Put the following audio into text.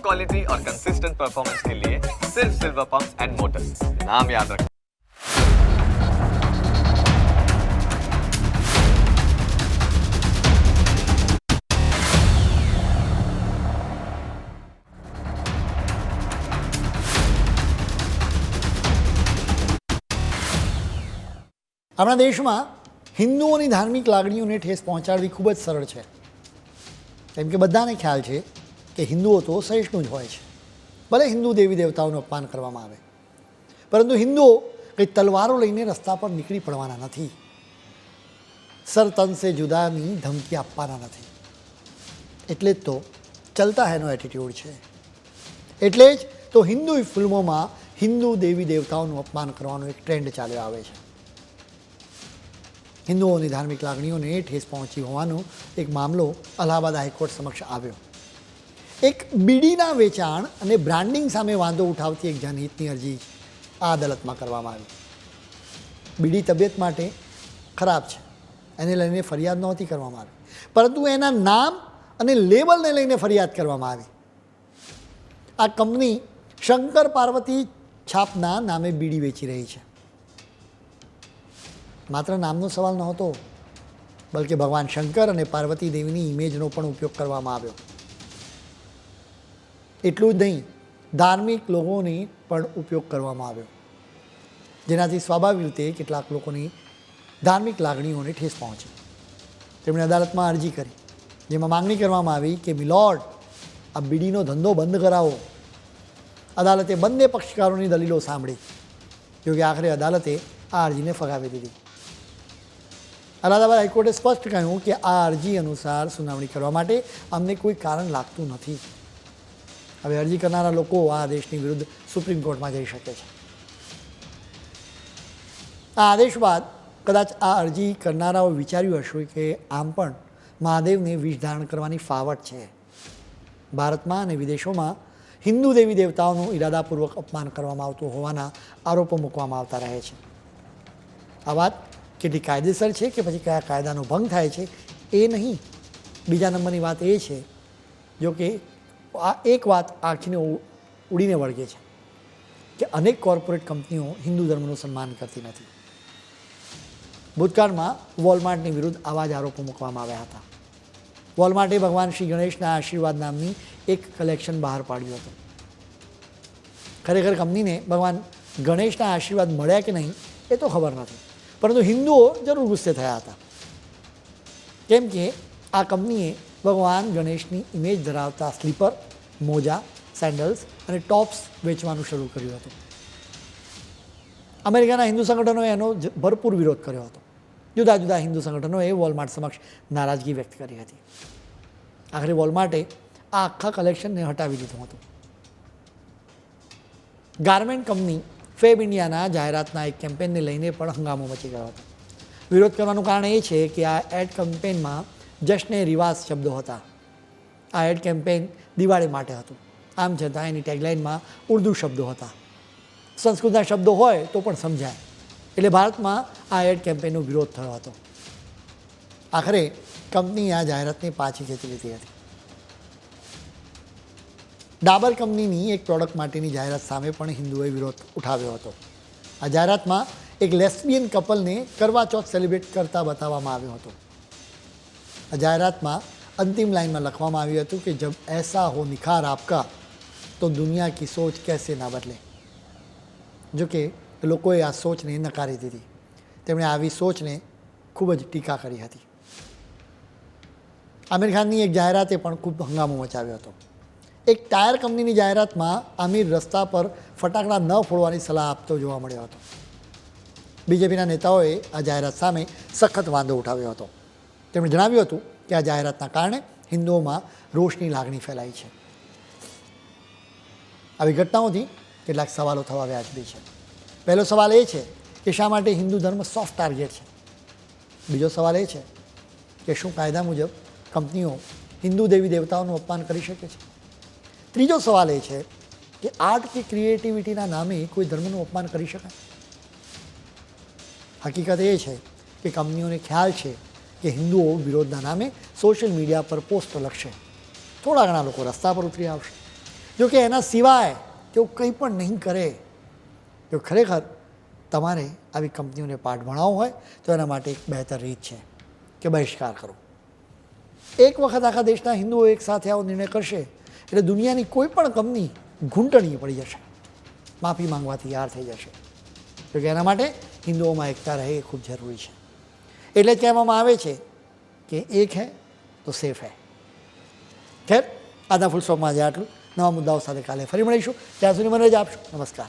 Quality और consistent performance के लिए सिर्फ सिल्वर पंप्स एंड मोटर्स, नाम याद रखना। આપણા દેશમાં હિન્દુઓની ધાર્મિક લાગણીઓને ઠેસ પહોંચાડવી ખૂબ જ સરળ છે, કેમ કે બધાને ખ્યાલ છે કે હિન્દુઓ તો સહિષ્ણુ જ હોય છે. ભલે હિન્દુ દેવી દેવતાઓનું અપમાન કરવામાં આવે, પરંતુ હિન્દુઓ કંઈ તલવારો લઈને રસ્તા પર નીકળી પડવાના નથી, સર તન સે જુદાની ધમકી આપવાના નથી. એટલે જ તો ચલતા હૈનો એટીટ્યૂડ છે. એટલે જ તો હિન્દુ ફિલ્મોમાં હિન્દુ દેવી દેવતાઓનું અપમાન કરવાનો એક ટ્રેન્ડ ચાલ્યો આવે છે. હિન્દુઓની ધાર્મિક લાગણીઓને ઠેસ પહોંચી હોવાનો એક મામલો અલ્હાબાદ હાઈકોર્ટ સમક્ષ આવ્યો. એક બીડીના વેચાણ અને બ્રાન્ડિંગ સામે વાંધો ઉઠાવતી એક જનહિતની અરજી આ અદાલતમાં કરવામાં આવી. બીડી તબિયત માટે ખરાબ છે, એને લઈને ફરિયાદ નહોતી કરવામાં આવી, પરંતુ એના નામ અને લેબલને લઈને ફરિયાદ કરવામાં આવી. આ કંપની શંકર પાર્વતી છાપના નામે બીડી વેચી રહી છે. માત્ર નામનો સવાલ નહોતો, બલકે ભગવાન શંકર અને પાર્વતી દેવીની ઇમેજનો પણ ઉપયોગ કરવામાં આવ્યો. એટલું જ નહીં, ધાર્મિક લોકોની પણ ઉપયોગ કરવામાં આવ્યો, જેનાથી સ્વાભાવિક રીતે કેટલાક લોકોની ધાર્મિક લાગણીઓને ઠેસ પહોંચી. તેમણે અદાલતમાં અરજી કરી, જેમાં માંગણી કરવામાં આવી કે મિલોર્ડ, આ બીડીનો ધંધો બંધ કરાવો. અદાલતે બંને પક્ષકારોની દલીલો સાંભળી, જોકે આખરે અદાલતે આ અરજીને ફગાવી દીધી. અલ્હાબાદ હાઈકોર્ટે સ્પષ્ટ કહ્યું કે આ અરજી અનુસાર સુનાવણી કરવા માટે અમને કોઈ કારણ લાગતું નથી. હવે અરજી કરનારા લોકો આ આદેશની વિરુદ્ધ સુપ્રીમ કોર્ટમાં જઈ શકે છે. આ આદેશ બાદ કદાચ આ અરજી કરનારાઓ વિચાર્યું હશે કે આમ પણ મહાદેવને વિષ ધારણ કરવાની ફાવટ છે. ભારતમાં અને વિદેશોમાં હિન્દુ દેવી દેવતાઓનું ઇરાદાપૂર્વક અપમાન કરવામાં આવતું હોવાના આરોપો મૂકવામાં આવતા રહે છે. આ વાત કેટલી કાયદેસર છે કે પછી કયા કાયદાનો ભંગ થાય છે એ નહીં. બીજા નંબરની વાત એ છે, જો કે આ એક વાત આંખીને ઉડીને વળગે છે કે અનેક કોર્પોરેટ કંપનીઓ હિન્દુ ધર્મનું સન્માન કરતી નથી. ભૂતકાળમાં વોલમાર્ટની વિરુદ્ધ આવા જ આરોપો મૂકવામાં આવ્યા હતા. વોલમાર્ટે ભગવાન શ્રી ગણેશના આશીર્વાદ નામની એક કલેક્શન બહાર પાડ્યું હતું. ખરેખર કંપનીને ભગવાન ગણેશના આશીર્વાદ મળ્યા કે નહીં એ તો ખબર નથી, પરંતુ હિન્દુઓ જરૂર ગુસ્સે થયા હતા, કેમ કે આ કંપનીએ ભગવાન ગણેશની ઇમેજ ધરાવતા સ્લીપર, મોજા, સેન્ડલ્સ અને ટોપ્સ વેચવાનું શરૂ કર્યું હતું. અમેરિકાના હિન્દુ સંગઠનોએ એનો ભરપૂર વિરોધ કર્યો હતો. જુદા જુદા હિન્દુ સંગઠનોએ વોલમાર્ટ સમક્ષ નારાજગી વ્યક્ત કરી હતી. આખરે વોલમાર્ટે આ આખા કલેક્શનને હટાવી દીધું હતું. ગાર્મેન્ટ કંપની ફેબ ઇન્ડિયાના જાહેરાતના એક કેમ્પેનને લઈને પણ હંગામો મચી ગયો હતો. વિરોધ કરવાનું કારણ એ છે કે આ એડ કેમ્પેનમાં જશ્ને રિવાજ શબ્દો હતા. આ એડ કેમ્પેન દિવાળી માટે હતું, આમ છતાં એની ટેગલાઇનમાં ઉર્દૂ શબ્દો હતા. સંસ્કૃતના શબ્દો હોય તો પણ સમજાય, એટલે ભારતમાં આ એડ કેમ્પેનનો વિરોધ થયો હતો. આખરે કંપનીએ આ જાહેરાતને પાછી ખેંચી લીધી હતી. ડાબર કંપનીની એક પ્રોડક્ટ માટેની જાહેરાત સામે પણ હિન્દુઓએ વિરોધ ઉઠાવ્યો હતો. આ જાહેરાતમાં એક લેસ્બિયન કપલને કરવા ચોથ સેલિબ્રેટ કરતા બતાવવામાં આવ્યો હતો. આ જાહેરાતમાં અંતિમ લાઇનમાં લખવામાં આવ્યું હતું કે જબ એસા હો નિખાર આપકા તો દુનિયા કી સોચ કેસે ના બદલે. જોકે લોકોએ આ સોચને નકારી દીધી. તેમણે આવી સોચને ખૂબ જ ટીકા કરી હતી. આમિર ખાનની એક જાહેરાતે પણ ખૂબ હંગામો મચાવ્યો હતો. એક ટાયર કંપનીની જાહેરાતમાં આમિર રસ્તા પર ફટાકડા ન ફોડવાની સલાહ આપતો જોવા મળ્યો હતો. બીજેપીના નેતાઓએ આ જાહેરાત સામે સખત વાંધો ઉઠાવ્યો હતો. તેમણે જણાવ્યું હતું કે આ જાહેરાતના કારણે હિન્દુઓમાં રોષની લાગણી ફેલાઈ છે. આવી ઘટનાઓથી કેટલાક સવાલો થવા વ્યાજબી છે. પહેલો સવાલ એ છે કે શા માટે હિન્દુ ધર્મ સોફ્ટ ટાર્ગેટ છે. બીજો સવાલ એ છે કે શું કાયદા મુજબ કંપનીઓ હિન્દુ દેવી દેવતાઓનું અપમાન કરી શકે છે. ત્રીજો સવાલ એ છે કે આર્ટ કે ક્રિએટિવિટીના નામે કોઈ ધર્મનું અપમાન કરી શકાય. હકીકત એ છે કે કંપનીઓને ખ્યાલ છે કે હિન્દુઓ વિરોધના નામે સોશિયલ મીડિયા પર પોસ્ટ લખશે, થોડા ઘણા લોકો રસ્તા પર ઉતરી આવશે. જો કે એના સિવાય તેઓ કંઈ પણ નહીં કરે. જો ખરેખર તમારે આવી કંપનીઓને પાઠ ભણાવવો હોય તો એના માટે એક બહેતર રીત છે કે બહિષ્કાર કરો. એક વખત આખા દેશના હિન્દુઓ એક સાથે આવો નિર્ણય કરશે એટલે દુનિયાની કોઈ પણ કંપની ઘૂંટણીએ પડી જશે, માફી માંગવાથી યાર થઈ જશે. તો કે એના માટે હિન્દુઓમાં એકતા રહે એ ખૂબ જરૂરી છે. એટલે જ કહેવામાં આવે છે કે એક હૈ તો સેફ હૈ. ખેર, આજના ફૂલ સ્ટોપમાં આજે આટલું. નવા મુદ્દાઓ સાથે કાલે ફરી મળીશું. ત્યાં સુધી મને રજા આપશો. નમસ્કાર.